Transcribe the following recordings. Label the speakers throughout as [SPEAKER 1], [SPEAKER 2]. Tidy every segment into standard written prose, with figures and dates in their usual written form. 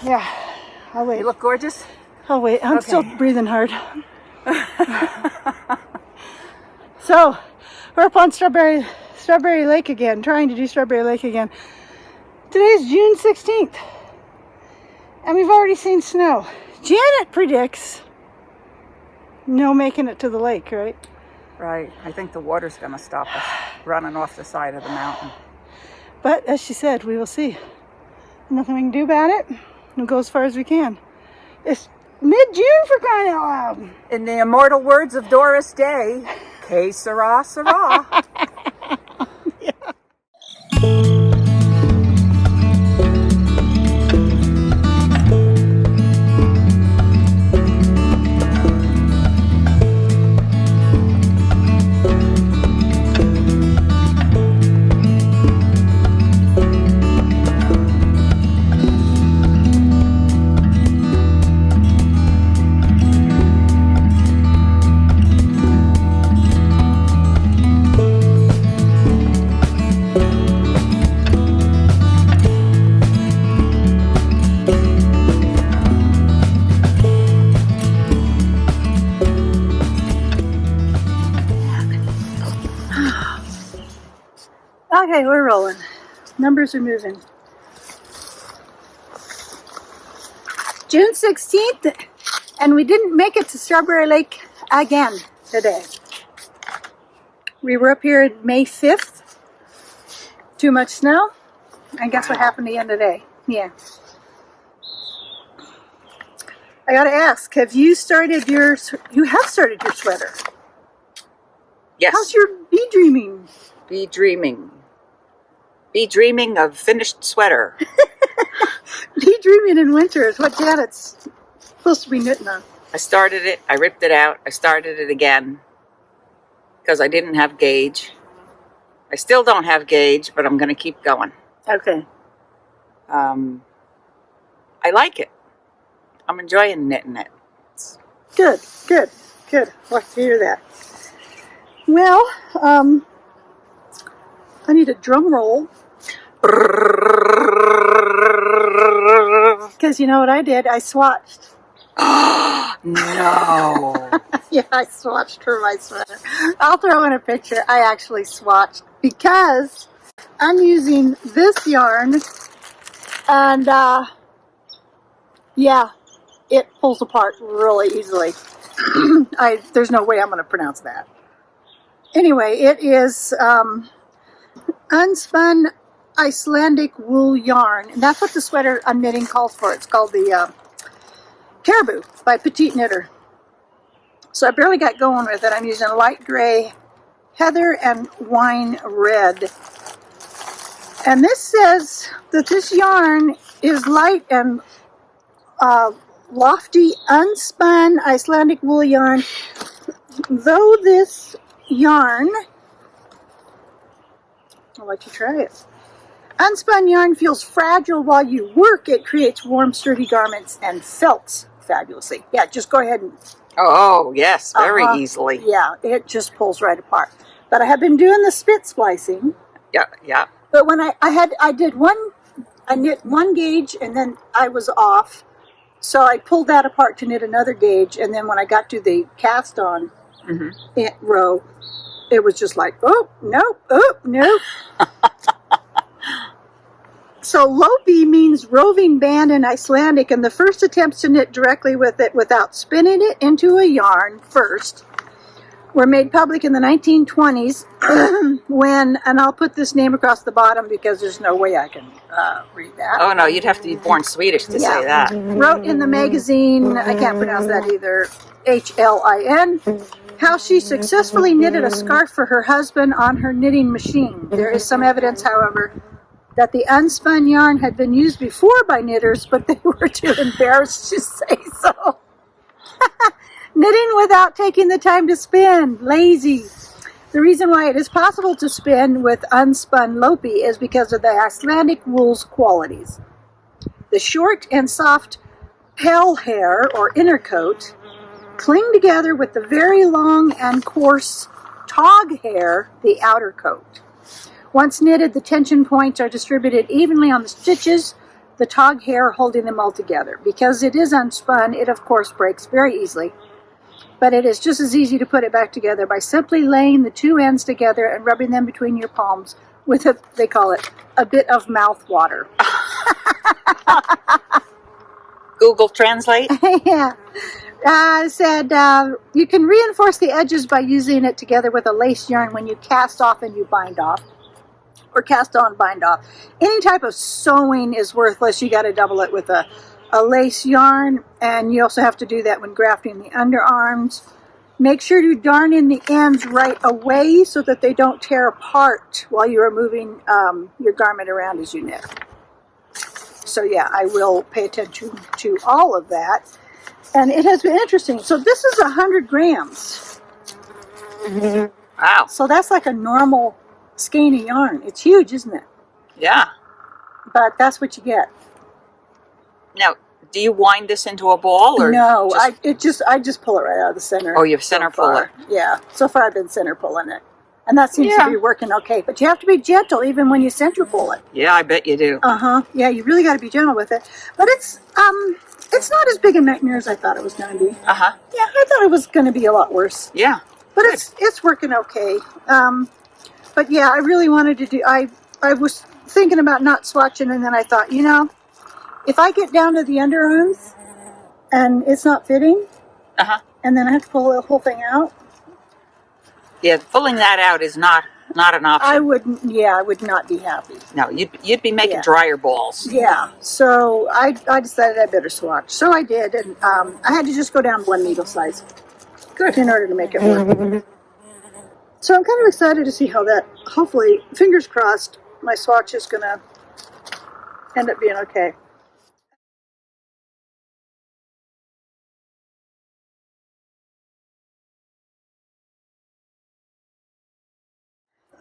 [SPEAKER 1] Yeah, I'll wait.
[SPEAKER 2] You look gorgeous.
[SPEAKER 1] I'll wait. I'm
[SPEAKER 2] Okay.
[SPEAKER 1] still breathing hard. So, we're up on Strawberry Lake again, trying to do Strawberry Lake again. Today is June 16th, and we've already seen snow. Janet predicts no making it to the lake, right?
[SPEAKER 2] Right. I think the water's going to stop us running off the side of the mountain.
[SPEAKER 1] But as she said, we will see. Nothing we can do about it. We'll go as far as we can. It's mid-June, for crying out loud.
[SPEAKER 2] In the immortal words of Doris Day, que sera, sera.
[SPEAKER 1] Okay, we're rolling. Numbers are moving. June 16th, and we didn't make it to Strawberry Lake again today. We were up here May 5th. Too much snow. And guess what happened the end of the day? Yeah. I gotta ask, you have started your sweater.
[SPEAKER 2] Yes.
[SPEAKER 1] How's your bee dreaming?
[SPEAKER 2] Be dreaming. Be dreaming of finished sweater.
[SPEAKER 1] Bee dreaming in winter is what Janet's supposed to be knitting on.
[SPEAKER 2] I started it. I ripped it out. I started it again because I didn't have gauge. I still don't have gauge, but I'm going to keep going.
[SPEAKER 1] Okay.
[SPEAKER 2] I like it. I'm enjoying knitting it.
[SPEAKER 1] Good. Like to hear that. Well, I need a drum roll. Because you know what I did? I swatched.
[SPEAKER 2] No.
[SPEAKER 1] Yeah, I swatched for my sweater. I'll throw in a picture. I actually swatched because I'm using this yarn, and yeah, it pulls apart really easily. There's no way I'm going to pronounce that. Anyway, it is unspun Icelandic wool yarn, and that's what the sweater I'm knitting calls for. It's called the Caribou by Petite Knitter. So I barely got going with it. I'm using light gray, heather, and wine red. And this says that this yarn is light and lofty, unspun Icelandic wool yarn. Though this yarn, I'll let you try it. Unspun yarn feels fragile while you work. It creates warm, sturdy garments and felts fabulously. Yeah, just go ahead and...
[SPEAKER 2] Oh, yes, very easily.
[SPEAKER 1] Yeah, it just pulls right apart. But I have been doing the spit splicing.
[SPEAKER 2] Yeah.
[SPEAKER 1] But when I knit one gauge and then I was off. So I pulled that apart to knit another gauge. And then when I got to the cast on row, it was just like, oh, no. So Lopi means roving band in Icelandic, and the first attempts to knit directly with it without spinning it into a yarn first were made public in the 1920s when, and I'll put this name across the bottom because there's no way I can read that.
[SPEAKER 2] Oh, no, you'd have to be born Swedish to say that.
[SPEAKER 1] Wrote in the magazine, I can't pronounce that either, HLIN, how she successfully knitted a scarf for her husband on her knitting machine. There is some evidence, however, that the unspun yarn had been used before by knitters, but they were too embarrassed to say so. Knitting without taking the time to spin. Lazy. The reason why it is possible to spin with unspun Lopi is because of the Icelandic wool's qualities. The short and soft pale hair, or inner coat, cling together with the very long and coarse tog hair, the outer coat. Once knitted, the tension points are distributed evenly on the stitches. the tog hair holding them all together. Because it is unspun, it of course breaks very easily. But it is just as easy to put it back together by simply laying the two ends together and rubbing them between your palms with they call it, a bit of mouth water.
[SPEAKER 2] Google Translate?
[SPEAKER 1] Yeah. Said you can reinforce the edges by using it together with a lace yarn when you cast off and you bind off. Or cast on, bind off. Any type of sewing is worthless. You got to double it with a lace yarn, and you also have to do that when grafting the underarms. Make sure to darn in the ends right away so that they don't tear apart while you are moving your garment around as you knit. So yeah, I will pay attention to all of that. And it has been interesting. So this is 100 grams.
[SPEAKER 2] Wow.
[SPEAKER 1] So that's like a normal skein of yarn. It's huge, isn't it?
[SPEAKER 2] Yeah.
[SPEAKER 1] But that's what you get.
[SPEAKER 2] Now, do you wind this into a ball, or
[SPEAKER 1] no? I just pull it right out of the center.
[SPEAKER 2] Oh, you center pull it.
[SPEAKER 1] Yeah. So far, I've been center pulling it, and that seems to be working okay. But you have to be gentle even when you center pull it.
[SPEAKER 2] Yeah, I bet you do.
[SPEAKER 1] Yeah, you really got to be gentle with it. But it's not as big a nightmare as I thought it was going to be. Yeah, I thought it was going to be a lot worse.
[SPEAKER 2] Yeah.
[SPEAKER 1] But it's working okay. But yeah, I really wanted to do. I was thinking about not swatching, and then I thought, if I get down to the underarms and it's not fitting, and then I have to pull the whole thing out.
[SPEAKER 2] Yeah, pulling that out is not an option.
[SPEAKER 1] I would not be happy.
[SPEAKER 2] No, you'd be making dryer balls.
[SPEAKER 1] Yeah, so I decided I better swatch. So I did, and I had to just go down one needle size. Good. In order to make it work. So I'm kind of excited to see how that, hopefully, fingers crossed, my swatch is going to end up being okay.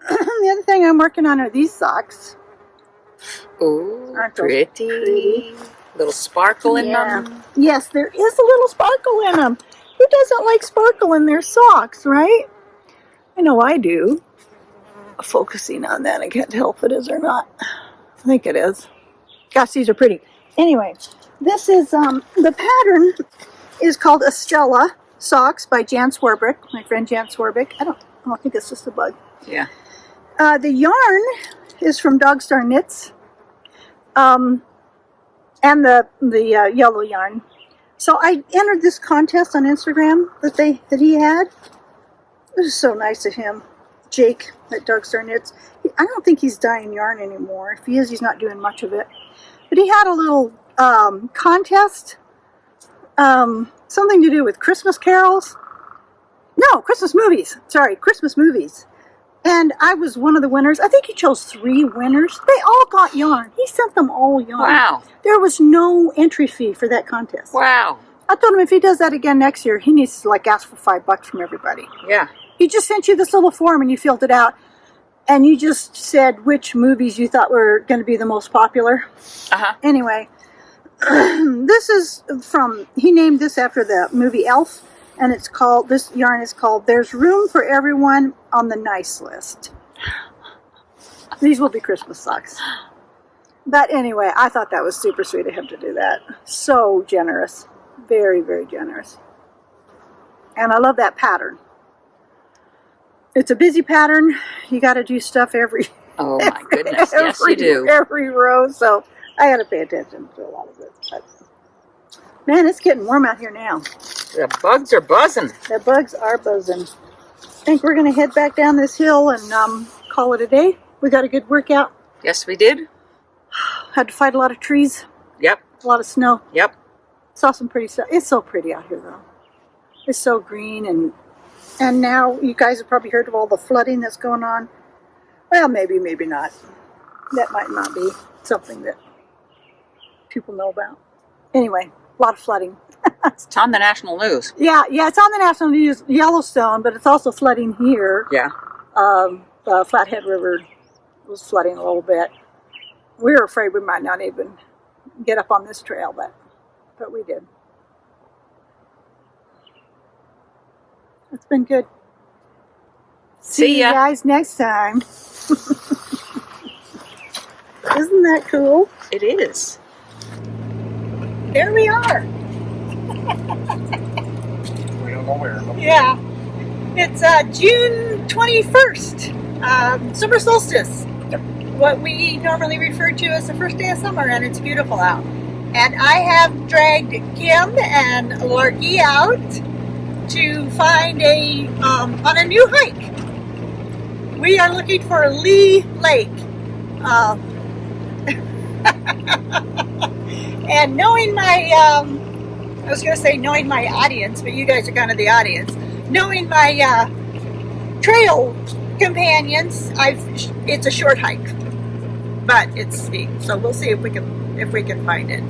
[SPEAKER 1] The other thing I'm working on are these socks.
[SPEAKER 2] Ooh,
[SPEAKER 1] Aren't those
[SPEAKER 2] pretty. Little sparkle in them.
[SPEAKER 1] Yes, there is a little sparkle in them. Who doesn't like sparkle in their socks, right? I know I do. Focusing on that, I can't tell if it is or not. I think it is. Gosh, these are pretty. Anyway, this is, the pattern is called Estella Socks by Jan Swarbrick, my friend Jan Swarbrick. I don't think it's just a bug.
[SPEAKER 2] Yeah.
[SPEAKER 1] The yarn is from Dogstar Knits, and the yellow yarn. So I entered this contest on Instagram that he had. It was so nice of him, Jake at Dogstar Knits. I don't think he's dyeing yarn anymore. If he is, he's not doing much of it. But he had a little contest, something to do with Christmas carols. No, Christmas movies. Sorry, Christmas movies. And I was one of the winners. I think he chose 3 winners. They all got yarn. He sent them all yarn.
[SPEAKER 2] Wow.
[SPEAKER 1] There was no entry fee for that contest.
[SPEAKER 2] Wow.
[SPEAKER 1] I told him if he does that again next year, he needs to ask for $5 from everybody.
[SPEAKER 2] Yeah.
[SPEAKER 1] He just sent you this little form and you filled it out. And you just said which movies you thought were going to be the most popular. Anyway, he named this after the movie Elf. And this yarn is called There's Room for Everyone on the Nice List. These will be Christmas socks. But anyway, I thought that was super sweet of him to do that. So generous. Very, very generous. And I love that pattern. It's a busy pattern. You got to do stuff every...
[SPEAKER 2] Oh my goodness, yes you do.
[SPEAKER 1] Every row, so I got to pay attention to a lot of it. But, man, it's getting warm out here now.
[SPEAKER 2] The bugs are buzzing.
[SPEAKER 1] The bugs are buzzing. I think we're going to head back down this hill and call it a day. We got a good workout.
[SPEAKER 2] Yes, we did.
[SPEAKER 1] Had to fight a lot of trees.
[SPEAKER 2] Yep.
[SPEAKER 1] A lot of snow.
[SPEAKER 2] Yep.
[SPEAKER 1] Saw some pretty stuff. It's so pretty out here, though. It's so green, and now you guys have probably heard of all the flooding that's going on. Well, maybe not. That might not be something that people know about. Anyway, a lot of flooding.
[SPEAKER 2] It's on the national news.
[SPEAKER 1] Yeah, it's on the national news, Yellowstone, but it's also flooding here.
[SPEAKER 2] Yeah.
[SPEAKER 1] The Flathead River was flooding a little bit. We were afraid we might not even get up on this trail, but we did. It's been good. See
[SPEAKER 2] ya.
[SPEAKER 1] you guys next time. Isn't that cool?
[SPEAKER 2] It is.
[SPEAKER 1] There we are.
[SPEAKER 3] We don't know where. But
[SPEAKER 1] Yeah. It's June 21st, summer solstice.
[SPEAKER 3] Yep.
[SPEAKER 1] What we normally refer to as the first day of summer, and it's beautiful out. And I have dragged Kim and Larky out to find on a new hike. We are looking for Leigh Lake. And knowing my, I was going to say knowing my audience, but you guys are kind of the audience. Knowing my trail companions, it's a short hike, but it's steep. So we'll see if we can find it.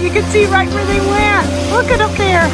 [SPEAKER 1] You can see right where they went. Look at up there.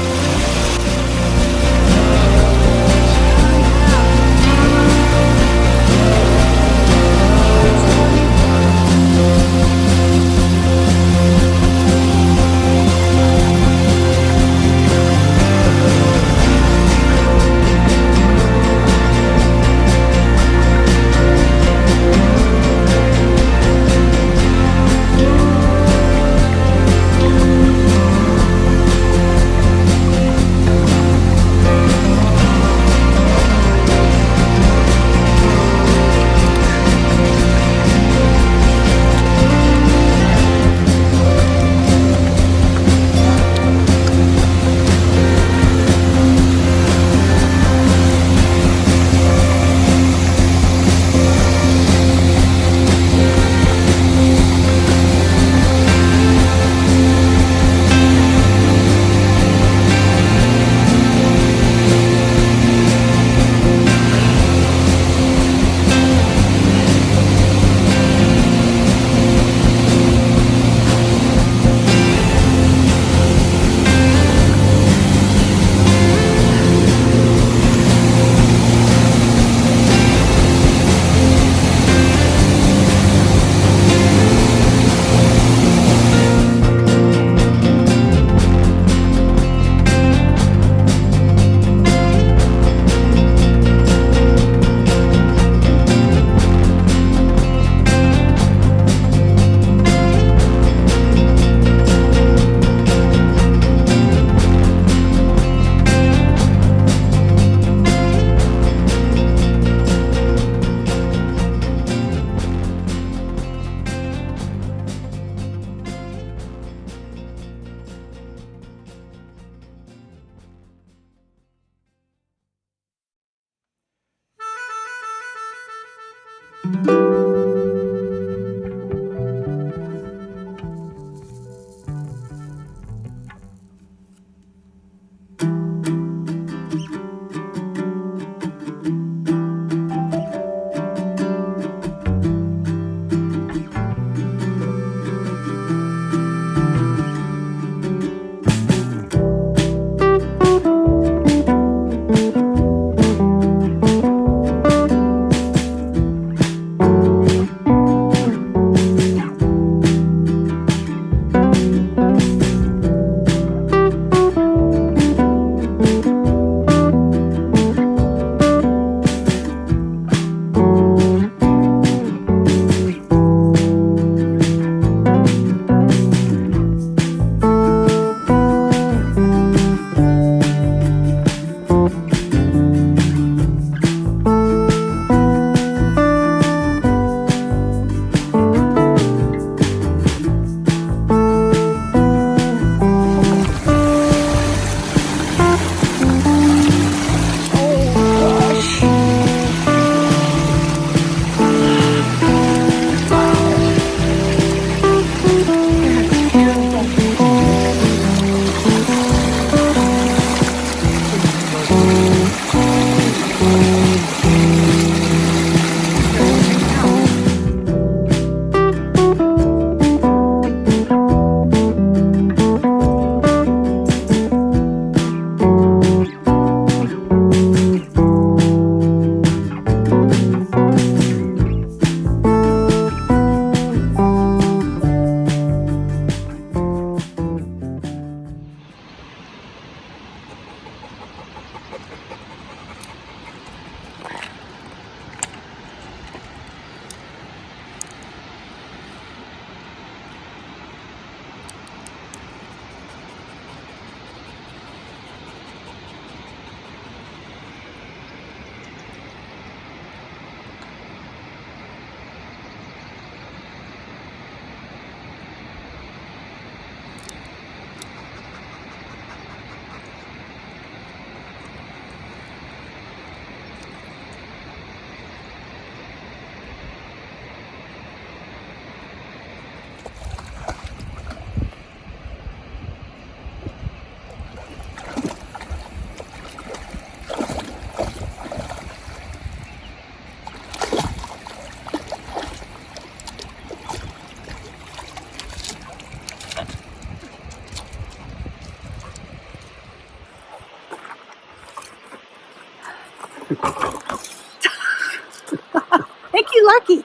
[SPEAKER 1] Thank you, Lucky.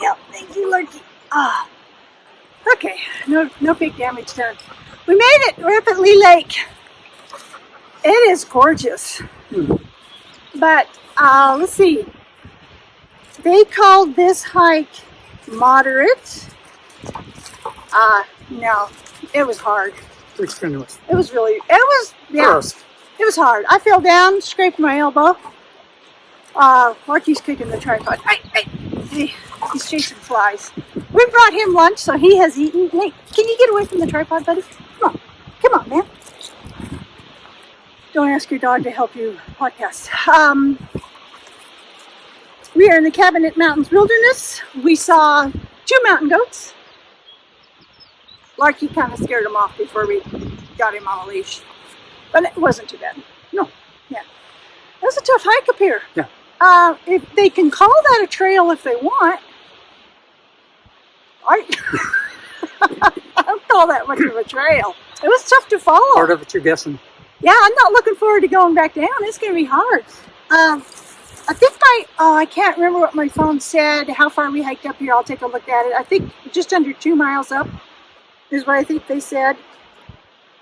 [SPEAKER 1] Yep, thank you, Lucky. Ah, okay, no big damage done. We made it. We're up at Leigh Lake. It is gorgeous. But let's see. They called this hike moderate. No, it was hard.
[SPEAKER 3] Pretty strenuous.
[SPEAKER 1] It was yeah.
[SPEAKER 3] First.
[SPEAKER 1] It was hard. I fell down, scraped my elbow. Marky's kicking the tripod. Hey, he's chasing flies. We brought him lunch, so he has eaten. Hey, can you get away from the tripod, buddy? Come on, man. Don't ask your dog to help you podcast. We are in the Cabinet Mountains Wilderness. We saw 2 mountain goats. Larky kind of scared him off before we got him on a leash. But it wasn't too bad. No, yeah. It was a tough hike up here.
[SPEAKER 3] Yeah.
[SPEAKER 1] If they can call that a trail if they want. I don't call that much of a trail. It was tough to follow.
[SPEAKER 3] Part of it, you're guessing.
[SPEAKER 1] Yeah, I'm not looking forward to going back down. It's going to be hard. I think I can't remember what my phone said, how far we hiked up here. I'll take a look at it. I think just under 2 miles up is what I think they said.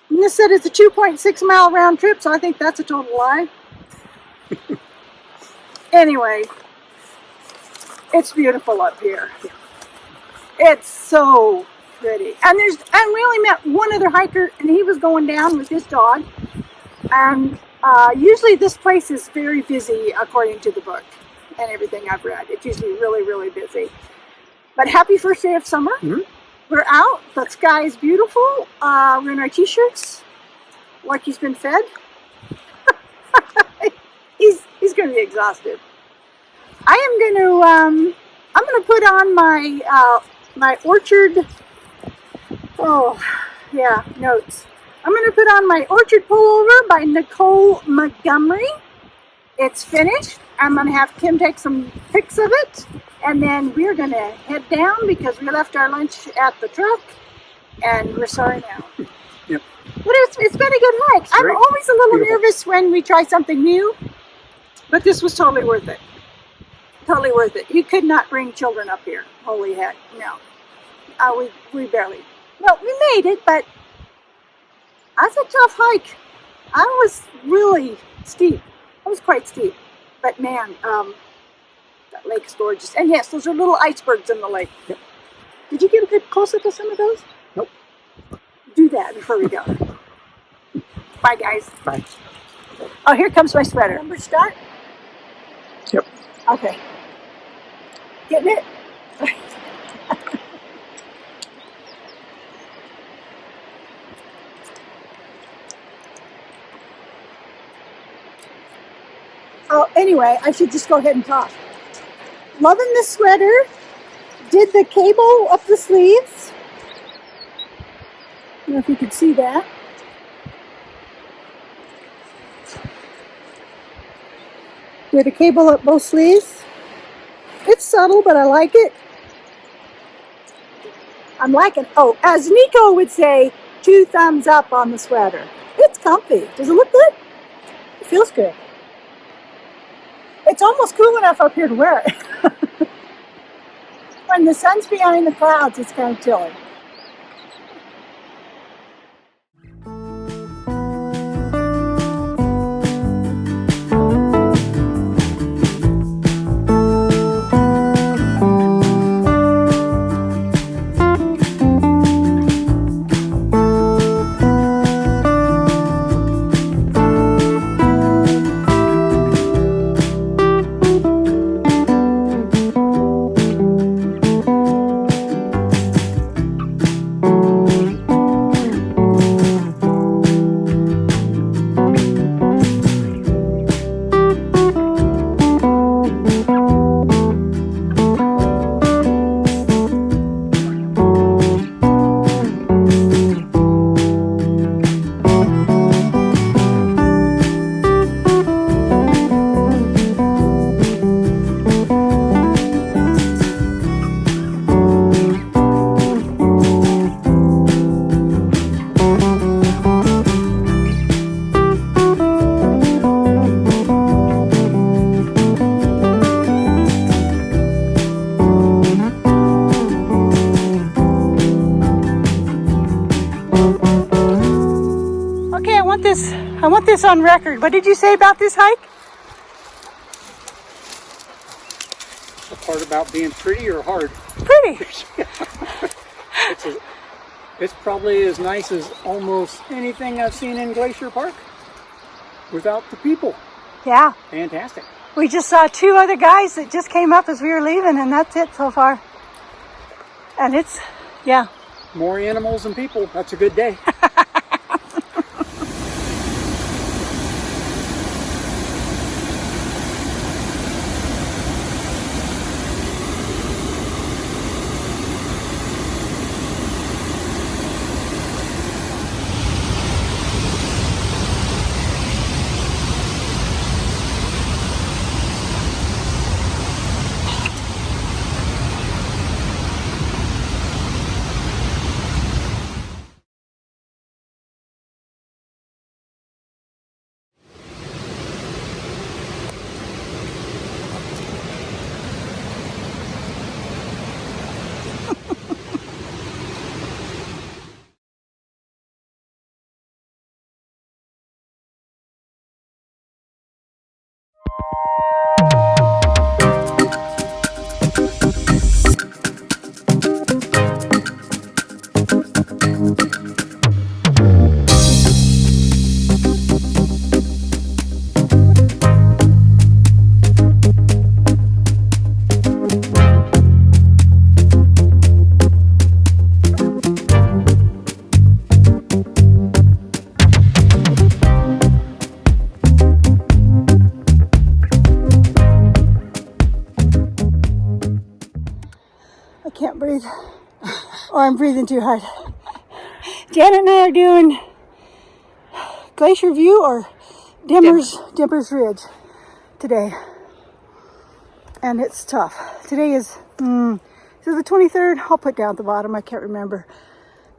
[SPEAKER 1] And they said it's a 2.6 mile round trip, so I think that's a total lie. Anyway, it's beautiful up here. It's so pretty. And we only met one other hiker, and he was going down with his dog. And usually this place is very busy according to the book and everything I've read. It's usually really, really busy. But happy first day of summer.
[SPEAKER 3] Mm-hmm.
[SPEAKER 1] We're out. The sky is beautiful. We're in our t-shirts. Lucky's been fed. He's going to be exhausted. I'm going to put on my orchard. Oh, yeah, notes. I'm going to put on my orchard pullover by Nicole Montgomery. It's finished. I'm going to have Kim take some pics of it. And then we're going to head down because we left our lunch at the truck. And we're sorry now.
[SPEAKER 3] Yep.
[SPEAKER 1] But it's been a good hike. I'm always a little nervous when we try something new. But this was totally worth it. Totally worth it. You could not bring children up here. Holy heck, no. We barely. Well, we made it, but that's a tough hike. I was really steep. I was quite steep. But man, that lake's gorgeous. And yes, those are little icebergs in the lake.
[SPEAKER 3] Yep.
[SPEAKER 1] Did you get a good close-up of some of those?
[SPEAKER 3] Nope.
[SPEAKER 1] Do that before we go. Bye, guys.
[SPEAKER 3] Bye.
[SPEAKER 1] Oh, here comes my sweater. Number start?
[SPEAKER 3] Yep.
[SPEAKER 1] Okay. Getting it? Oh, anyway, I should just go ahead and talk. Loving the sweater. Did the cable up the sleeves. I don't know if you could see that. Did a cable up both sleeves. It's subtle, but I like it. I'm liking, as Nico would say, 2 thumbs up on the sweater. It's comfy. Does it look good? It feels good. It's almost cool enough up here to wear it. When the sun's behind the clouds, it's kind of chilly. this on record. What did you say about this hike?
[SPEAKER 3] The part about being pretty or hard?
[SPEAKER 1] Pretty.
[SPEAKER 3] It's probably as nice as almost anything I've seen in Glacier Park without the people.
[SPEAKER 1] Yeah.
[SPEAKER 3] Fantastic.
[SPEAKER 1] We just saw 2 other guys that just came up as we were leaving, and that's it so far. And it's, yeah.
[SPEAKER 3] More animals than people. That's a good day.
[SPEAKER 1] I can't breathe, or I'm breathing too hard. Janet and I are doing Glacier View or Demers Ridge today, and it's tough. Today is the 23rd. I'll put down at the bottom. I can't remember.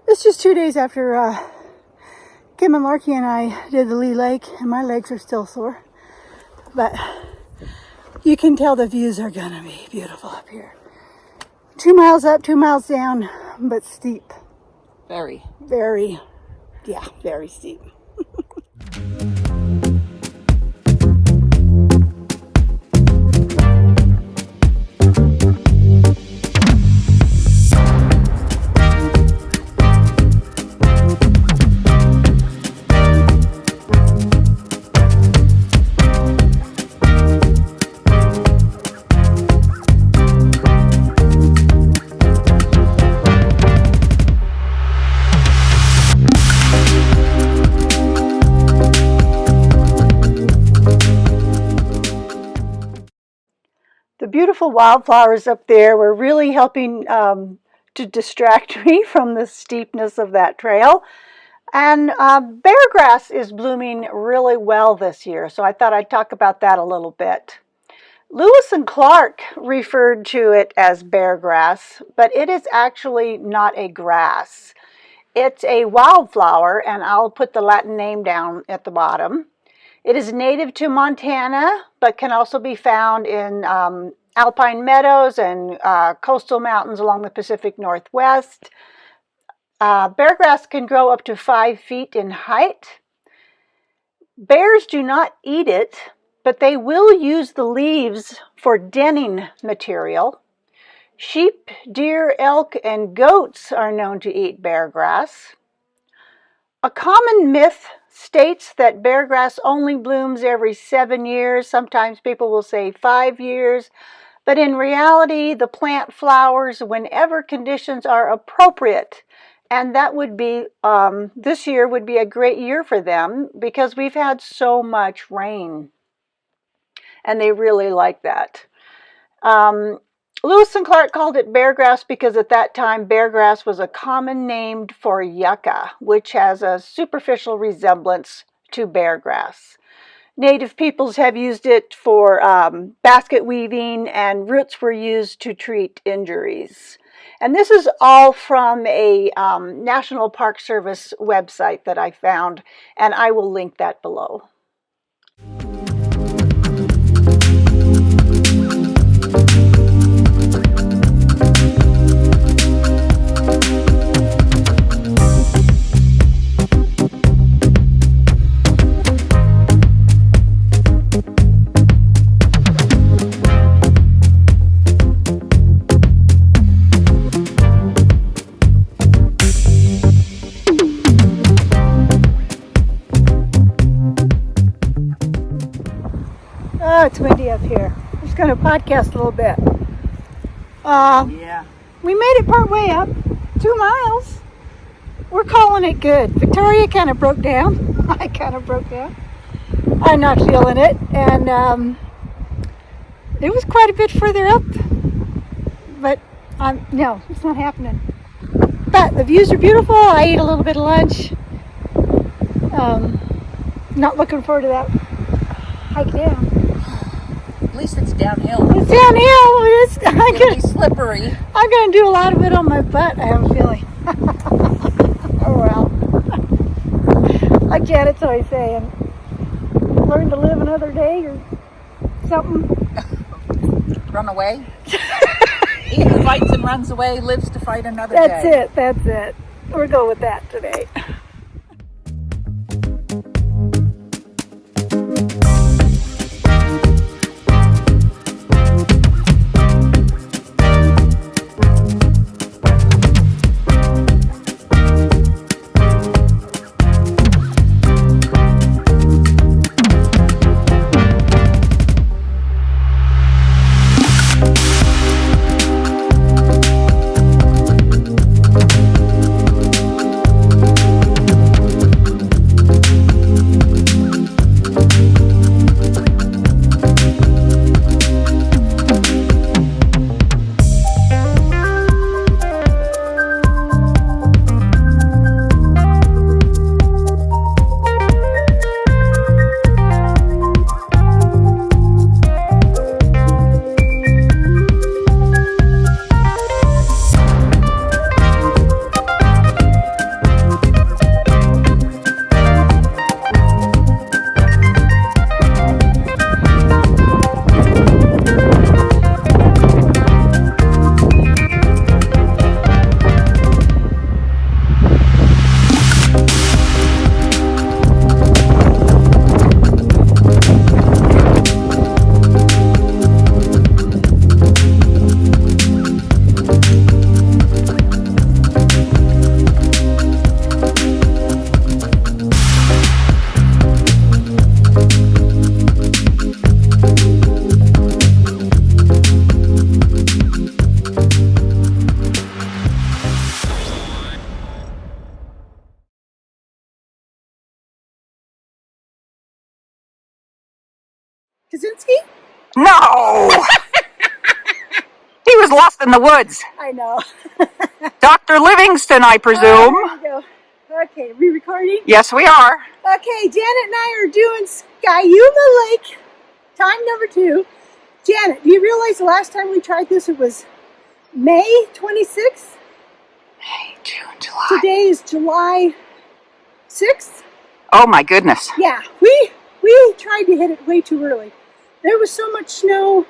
[SPEAKER 1] It's just 2 days after Kim and Larky and I did the Leigh Lake, and my legs are still sore, but you can tell the views are gonna be beautiful up here. 2 miles up, 2 miles down, but steep.
[SPEAKER 2] Very.
[SPEAKER 1] Very steep. The beautiful wildflowers up there were really helping to distract me from the steepness of that trail. And beargrass is blooming really well this year, so I thought I'd talk about that a little bit. Lewis and Clark referred to it as beargrass, but it is actually not a grass. It's a wildflower, and I'll put the Latin name down at the bottom. It is native to Montana, but can also be found in alpine meadows and coastal mountains along the Pacific Northwest. Beargrass can grow up to 5 feet in height. Bears do not eat it, but they will use the leaves for denning material. Sheep, deer, elk, and goats are known to eat beargrass. A common myth states that beargrass only blooms every 7 years. Sometimes people will say 5 years. But in reality, the plant flowers whenever conditions are appropriate. And that would be, this year would be a great year for them because we've had so much rain. And they really like that. Lewis and Clark called it beargrass because at that time beargrass was a common name for yucca, which has a superficial resemblance to beargrass. Native peoples have used it for basket weaving, and roots were used to treat injuries. And this is all from a National Park Service website that I found, and I will link that below. Oh, it's windy up here. I'm just going to podcast a little bit.
[SPEAKER 2] Yeah.
[SPEAKER 1] We made it part way up, 2 miles. We're calling it good. Victoria kind of broke down. I kind of broke down. I'm not feeling it. And it was quite a bit further up. But no, it's not happening. But the views are beautiful. I ate a little bit of lunch. Not looking forward to that hike down.
[SPEAKER 2] At least it's downhill.
[SPEAKER 1] It's downhill.
[SPEAKER 2] It'll be slippery.
[SPEAKER 1] I'm going to do a lot of it on my butt, I have a feeling. Oh well. Like Janet's always saying, learn to live another day or something.
[SPEAKER 2] Run away. He who fights and runs away lives to fight another day.
[SPEAKER 1] That's it. We're going with that today. Kaczynski?
[SPEAKER 2] No! He was lost in the woods.
[SPEAKER 1] I know.
[SPEAKER 2] Dr. Livingston, I presume.
[SPEAKER 1] Oh, there you go. Okay, are we recording?
[SPEAKER 2] Yes, we are.
[SPEAKER 1] Okay, Janet and I are doing Skiumah Lake, time number 2. Janet, do you realize the last time we tried this, it was May 26th?
[SPEAKER 2] May, June, July.
[SPEAKER 1] Today is July 6th.
[SPEAKER 2] Oh my goodness.
[SPEAKER 1] Yeah, we tried to hit it way too early. There was so much snow,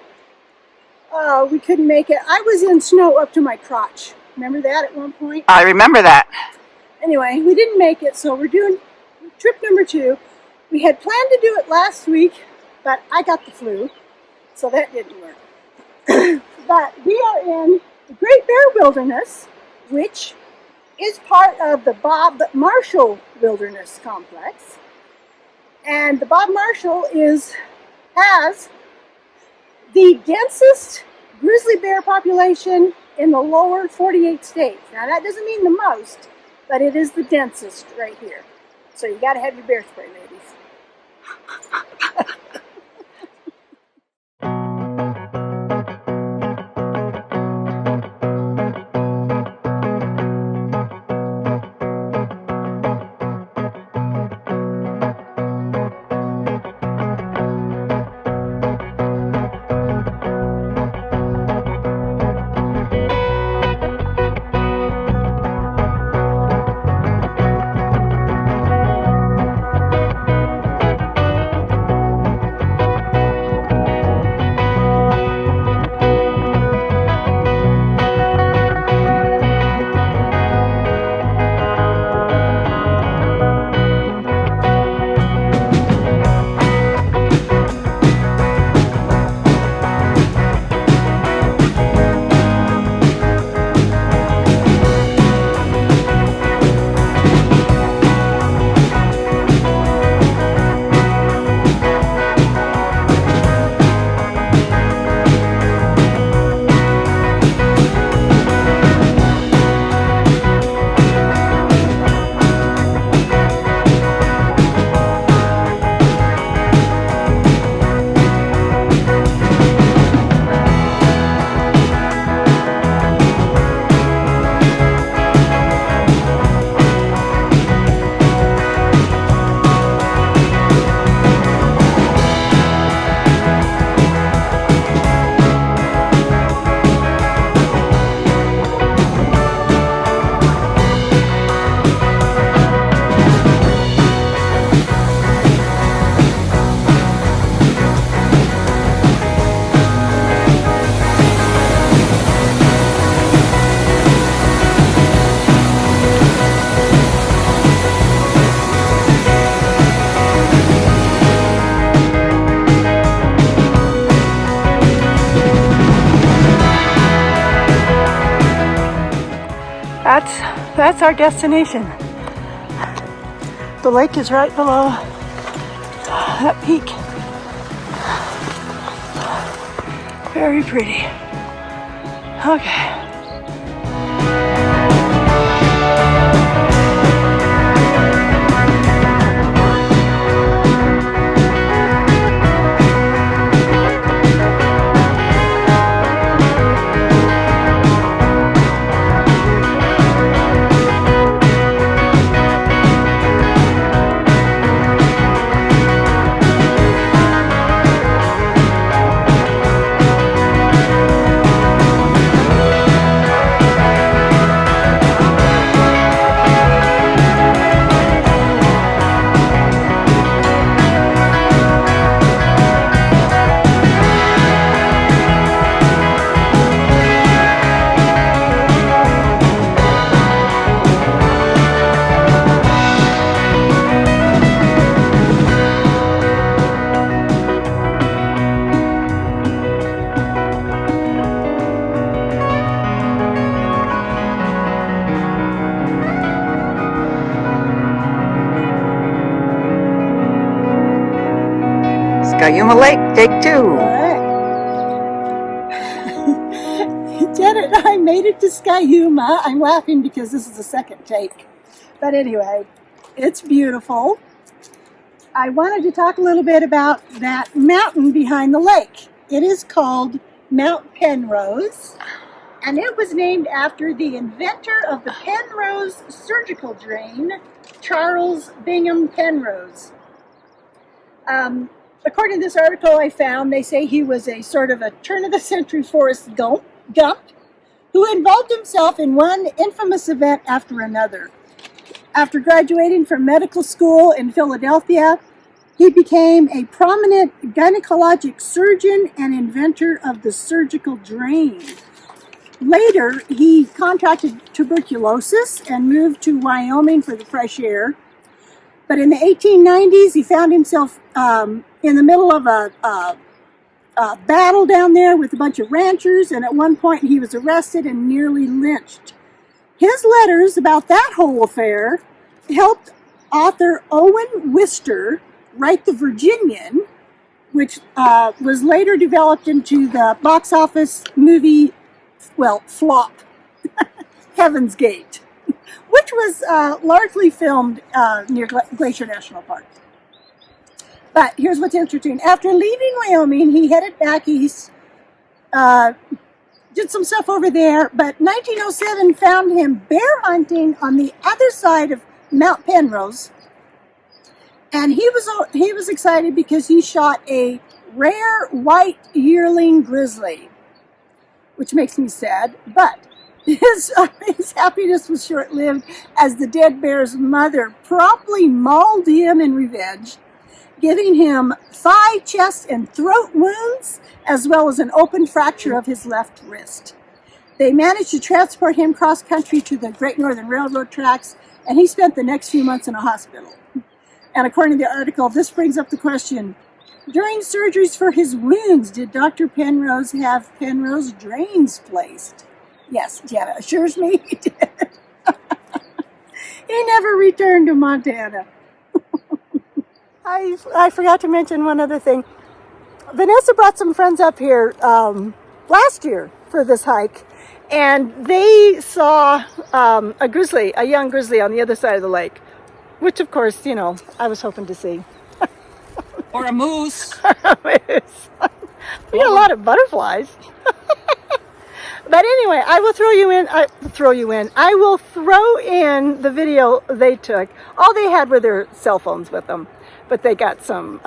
[SPEAKER 1] we couldn't make it. I was in snow up to my crotch. Remember that at one point?
[SPEAKER 2] I remember that.
[SPEAKER 1] Anyway, we didn't make it, so we're doing trip number 2. We had planned to do it last week, but I got the flu, so that didn't work. But we are in the Great Bear Wilderness, which is part of the Bob Marshall Wilderness Complex. And the Bob Marshall has the densest grizzly bear population in the lower 48 states. Now that doesn't mean the most, but it is the densest right here. So you got to have your bear spray, ladies. that's our destination. The lake is right below that peak. Very pretty. Okay.
[SPEAKER 2] Skiumah Lake, take two.
[SPEAKER 1] All right. Janet and I made it to Skiumah. I'm laughing because this is the second take. But anyway, it's beautiful. I wanted to talk a little bit about that mountain behind the lake. It is called Mount Penrose, and it was named after the inventor of the Penrose surgical drain, Charles Bingham Penrose. According to this article I found, they say he was a sort of a turn-of-the-century Forrest Gump, who involved himself in one infamous event after another. After graduating from medical school in Philadelphia, he became a prominent gynecologic surgeon and inventor of the surgical drain. Later, he contracted tuberculosis and moved to Wyoming for the fresh air. But in the 1890s, he found himself in the middle of a battle down there with a bunch of ranchers, and at one point he was arrested and nearly lynched. His letters about that whole affair helped author Owen Wister write The Virginian, which was later developed into the box office movie, flop, Heaven's Gate, which was largely filmed near Glacier National Park. But here's what's interesting. After leaving Wyoming, he headed back east, did some stuff over there, but 1907 found him bear hunting on the other side of Mount Penrose. And he was excited because he shot a rare white yearling grizzly, which makes me sad, but his happiness was short-lived as the dead bear's mother promptly mauled him in revenge, giving him thigh, chest, and throat wounds, as well as an open fracture of his left wrist. They managed to transport him cross-country to the Great Northern Railroad tracks, and he spent the next few months in a hospital. And according to the article, this brings up the question, during surgeries for his wounds, did Dr. Penrose have Penrose drains placed? Yes, Janet assures me he did. He never returned to Montana. I forgot to mention one other thing. Vanessa brought some friends up here last year for this hike, and they saw a young grizzly on the other side of the lake, which of course, I was hoping to see.
[SPEAKER 2] Or a moose.
[SPEAKER 1] We got a lot of butterflies. But anyway, I will throw you in. I will throw in the video they took. All they had were their cell phones with them, but they got some,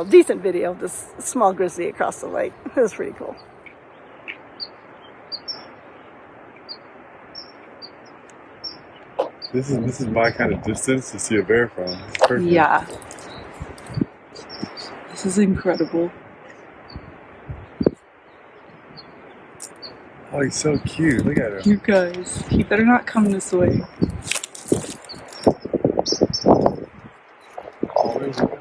[SPEAKER 1] decent video of this small grizzly across the lake. It was pretty cool.
[SPEAKER 4] This is my kind of distance to see a bear from. It's perfect.
[SPEAKER 5] Yeah. This is incredible.
[SPEAKER 4] Oh, he's so cute. Look at him.
[SPEAKER 5] You guys, he better not come this way.
[SPEAKER 4] Oh, where's he going?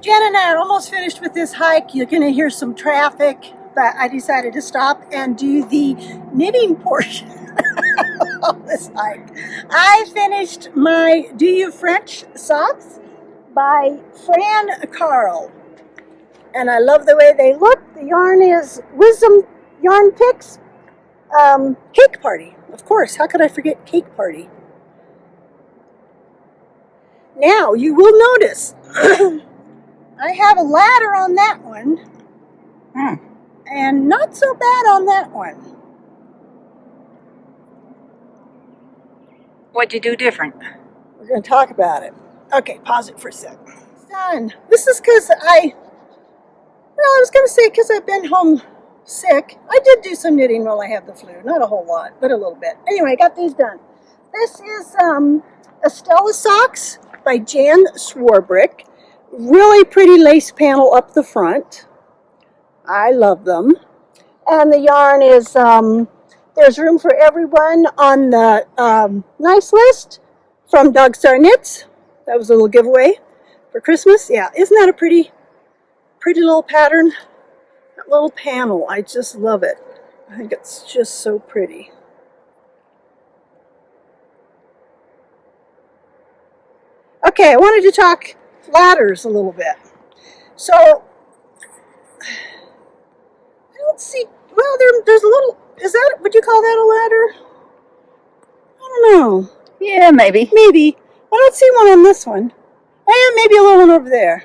[SPEAKER 1] Jen and I are almost finished with this hike. You're going to hear some traffic, but I decided to stop and do the knitting portion of this hike. I finished my Do You French socks by Fran Carl. And I love the way they look. The yarn is Wisdom Yarn Picks. Cake Party. Of course, how could I forget Cake Party? Now, you will notice I have a ladder on that one, and not so bad on that one.
[SPEAKER 2] What'd you do different?
[SPEAKER 1] We're going to talk about it. Okay, pause it for a sec. It's done. This is because I was going to say because I've been home sick. I did do some knitting while I had the flu. Not a whole lot, but a little bit. Anyway, I got these done. This is Estella Socks by Jan Swarbrick. Really pretty lace panel up the front. I love them. And the yarn is, there's room for everyone on the nice list from Dog Star Knits. That was a little giveaway for Christmas. Yeah, isn't that a pretty little pattern? That little panel, I just love it. I think it's just so pretty. Okay, I wanted to talk ladders a little bit. So, I don't see, well, there's a little, is that, would you call that a ladder? I don't know.
[SPEAKER 2] Yeah, maybe.
[SPEAKER 1] Maybe. I don't see one on this one. Maybe a little one over there.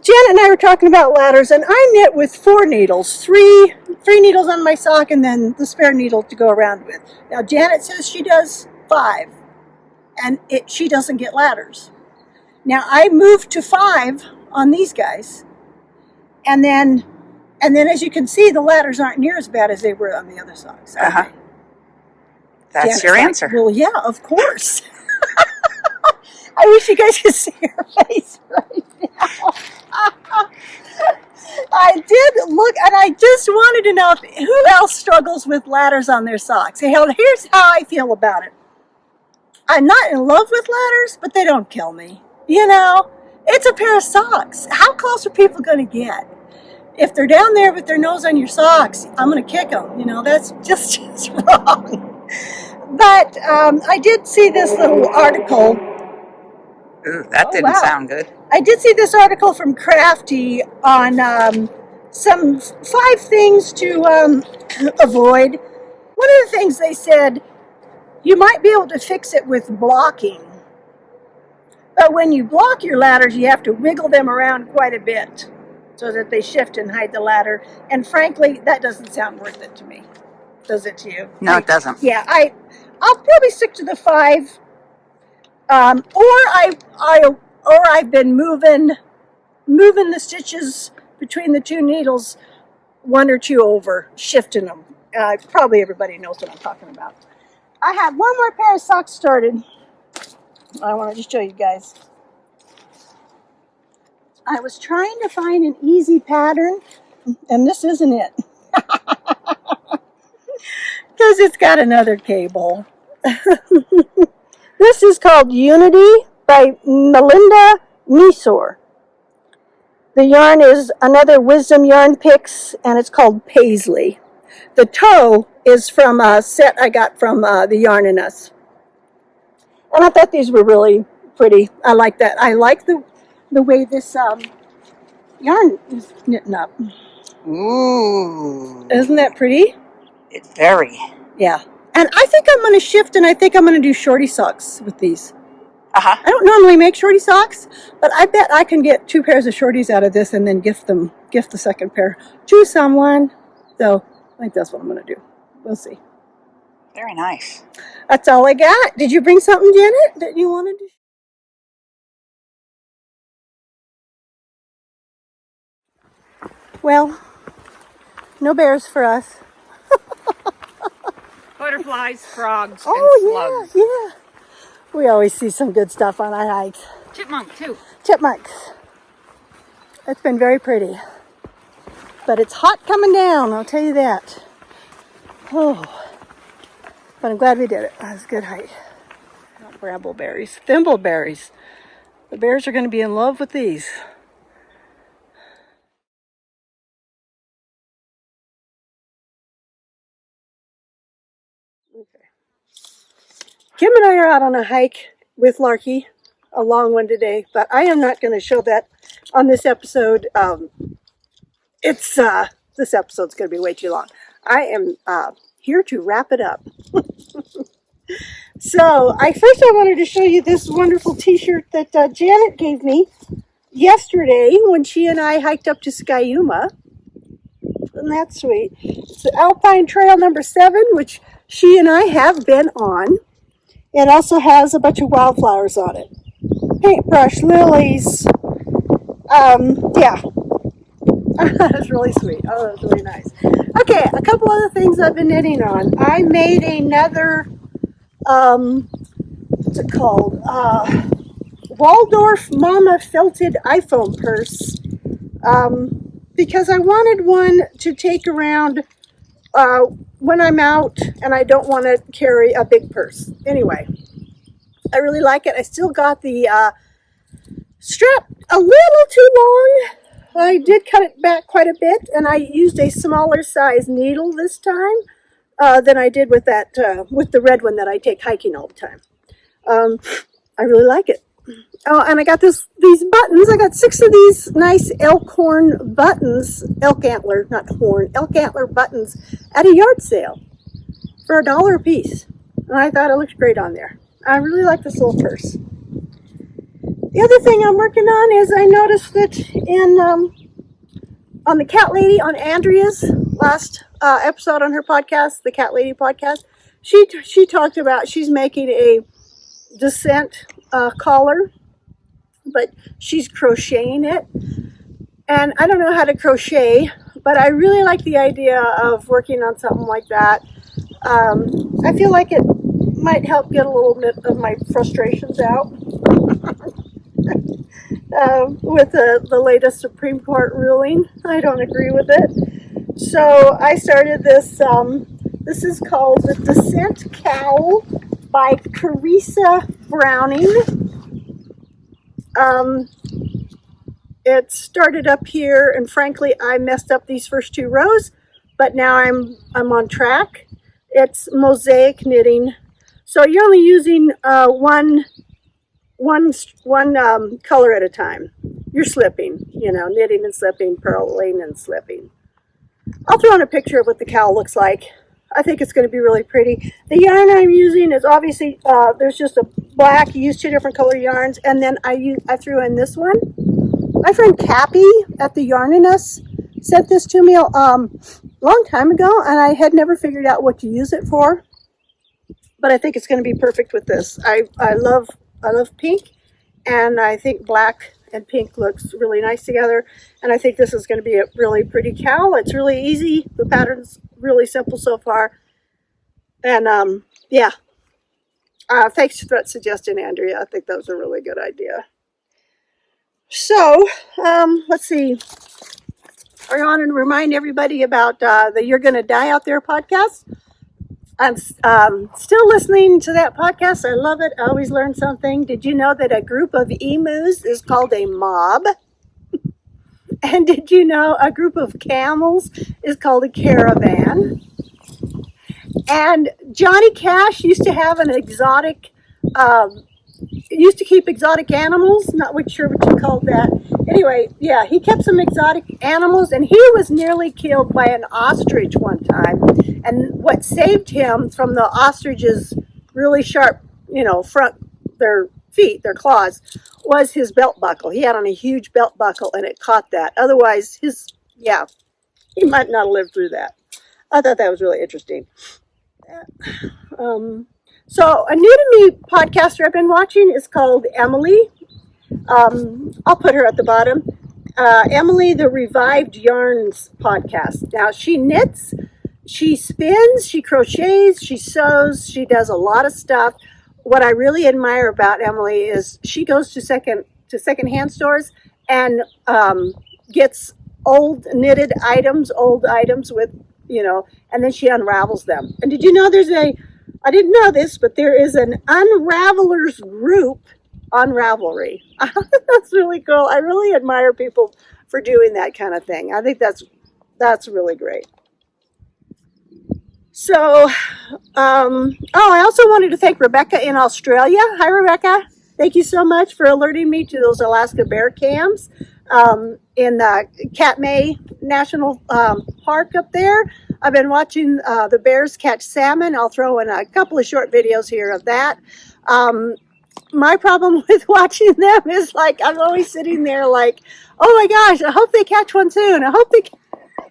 [SPEAKER 1] Janet and I were talking about ladders, and I knit with 4 needles, three needles on my sock, and then the spare needle to go around with. Now, Janet says she does 5, and she doesn't get ladders. Now, I moved to 5 on these guys, and then as you can see, the ladders aren't near as bad as they were on the other socks.
[SPEAKER 2] Uh-huh. That's
[SPEAKER 1] Janet's
[SPEAKER 2] your
[SPEAKER 1] like,
[SPEAKER 2] answer.
[SPEAKER 1] well, yeah, of course. I wish you guys could see her face right now. I did look, and I just wanted to know who else struggles with ladders on their socks. Hey, here's how I feel about it. I'm not in love with ladders, but they don't kill me. You know, it's a pair of socks. How close are people going to get? If they're down there with their nose on your socks, I'm going to kick them. You know, that's just wrong. But I did see this little article.
[SPEAKER 2] Ooh, that didn't sound good.
[SPEAKER 1] I did see this article from Crafty on some 5 things to avoid. One of the things they said, you might be able to fix it with blocking. But when you block your ladders, you have to wiggle them around quite a bit so that they shift and hide the ladder. And frankly, that doesn't sound worth it to me. Does it to you?
[SPEAKER 2] No, it doesn't.
[SPEAKER 1] Yeah, I'll probably stick to the 5. Or I've been moving the stitches between the 2 needles 1 or 2 over, shifting them. Probably everybody knows what I'm talking about. I have one more pair of socks started. I want to just show you guys. I was trying to find an easy pattern, and this isn't it. Because it's got another cable. This is called Unity by Melinda Misor. The yarn is another Wisdom Yarn Picks, and it's called Paisley. The toe is from a set I got from the Yarn and Us. And I thought these were really pretty. I like that. I like the way this yarn is knitting up.
[SPEAKER 2] Ooh.
[SPEAKER 1] Isn't that pretty?
[SPEAKER 2] It's very.
[SPEAKER 1] Yeah. And I think I'm going to shift, and I think I'm going to do shorty socks with these.
[SPEAKER 2] Uh-huh.
[SPEAKER 1] I don't normally make shorty socks, but I bet I can get 2 pairs of shorties out of this and then gift the second pair to someone. So I think that's what I'm going to do. We'll see.
[SPEAKER 2] Very nice.
[SPEAKER 1] That's all I got. Did you bring something, Janet, that you wanted to? Well, no bears for us.
[SPEAKER 2] Butterflies, frogs, and
[SPEAKER 1] Oh,
[SPEAKER 2] slugs.
[SPEAKER 1] yeah. We always see some good stuff on our hikes.
[SPEAKER 2] Chipmunk, too.
[SPEAKER 1] Chipmunks. It's been very pretty. But it's hot coming down, I'll tell you that. Oh. But I'm glad we did it. That was a good hike. Not brambleberries, thimbleberries. The bears are going to be in love with these. Okay. Kim and I are out on a hike with Larky, a long one today, but I am not going to show that on this episode. This episode's going to be way too long. I am here to wrap it up. So, I wanted to show you this wonderful t-shirt that Janet gave me yesterday when she and I hiked up to Skiumah. Isn't that sweet? It's Alpine Trail number 7, which she and I have been on. It also has a bunch of wildflowers on it. Paintbrush, lilies. Yeah. That's really sweet. Oh, that's really nice. Okay, a couple other things I've been knitting on. I made another, what's it called? Waldorf Mama Felted iPhone purse. Because I wanted one to take around when I'm out and I don't want to carry a big purse. Anyway, I really like it. I still got the strap a little too long. I did cut it back quite a bit, and I used a smaller size needle this time than I did with that with the red one that I take hiking all the time. I really like it. Oh, and I got these buttons. I got 6 of these nice elk horn buttons, elk antler, not horn, elk antler buttons at a yard sale for $1 a piece. And I thought it looked great on there. I really like this little purse. The other thing I'm working on is I noticed that on the Cat Lady, on Andrea's last episode on her podcast, the Cat Lady podcast, she talked about she's making a descent collar, but she's crocheting it. And I don't know how to crochet, but I really like the idea of working on something like that. I feel like it might help get a little bit of my frustrations out with the latest Supreme Court ruling. I don't agree with it. So I started this. This is called the Descent Cowl by Carissa Browning. It started up here, and frankly, I messed up these first 2 rows, but now I'm on track. It's mosaic knitting, so you're only using one color at a time. You're slipping, knitting and slipping, purling and slipping. I'll throw in a picture of what the cowl looks like. I think it's going to be really pretty. The yarn I'm using is obviously, there's just a black. You use 2 different color yarns, and then I threw in this one. My friend Cappy at the Yarn and Us sent this to me a long time ago, and I had never figured out what to use it for. But I think it's going to be perfect with this. I love pink, and I think black and pink looks really nice together. And I think this is going to be a really pretty cowl. It's really easy. The pattern's really simple so far. And yeah. Thanks for that suggestion, Andrea. I think that was a really good idea. So, let's see. I want to remind everybody about the You're Gonna Die Out There podcast. I'm still listening to that podcast. I love it. I always learn something. Did you know that a group of emus is called a mob? And did you know a group of camels is called a caravan? And Johnny Cash used to have an exotic, used to keep exotic animals. Not quite sure what you called that. Anyway, yeah, he kept some exotic animals, and he was nearly killed by an ostrich one time. And what saved him from the ostrich's really sharp, front, their feet, their claws, was his belt buckle. He had on a huge belt buckle, and it caught that. Otherwise, he might not have lived through that. I thought that was really interesting. So a new to me podcaster I've been watching is called Emily. I'll put her at the bottom. Emily, the Revived Yarns podcast. Now she knits, she spins, she crochets, she sews, she does a lot of stuff. What I really admire about Emily is she goes to secondhand stores and gets old items with, and then she unravels them. And did you know I didn't know this, but there is an unravelers group on Ravelry. That's really cool. I really admire people for doing that kind of thing. I think that's really great. So, I also wanted to thank Rebecca in Australia. Hi, Rebecca. Thank you so much for alerting me to those Alaska bear cams in the Katmai National Park up there. I've been watching the bears catch salmon. I'll throw in a couple of short videos here of that. My problem with watching them is I'm always sitting there oh my gosh, I hope they catch one soon. I hope they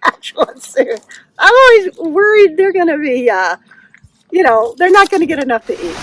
[SPEAKER 1] catch one soon. I'm always worried they're going to be, they're not going to get enough to eat.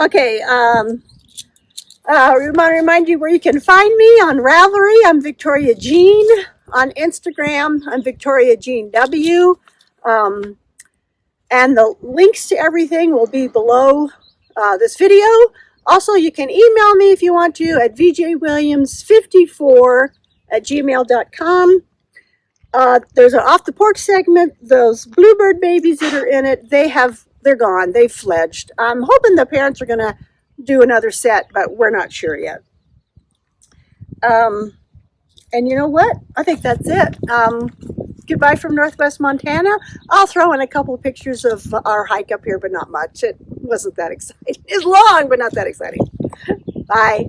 [SPEAKER 1] Okay, I want to remind you where you can find me on Ravelry. I'm Victoria Jean. On Instagram, I'm Victoria Jean W. And the links to everything will be below this video. Also, you can email me if you want to at vjwilliams54@gmail.com. There's an off the porch segment. Those bluebird babies that are in it, they're gone. They've fledged. I'm hoping the parents are going to do another set, but we're not sure yet. And you know what? I think that's it. Goodbye from Northwest Montana. I'll throw in a couple of pictures of our hike up here, but not much. It wasn't that exciting. It's long, but not that exciting. Bye.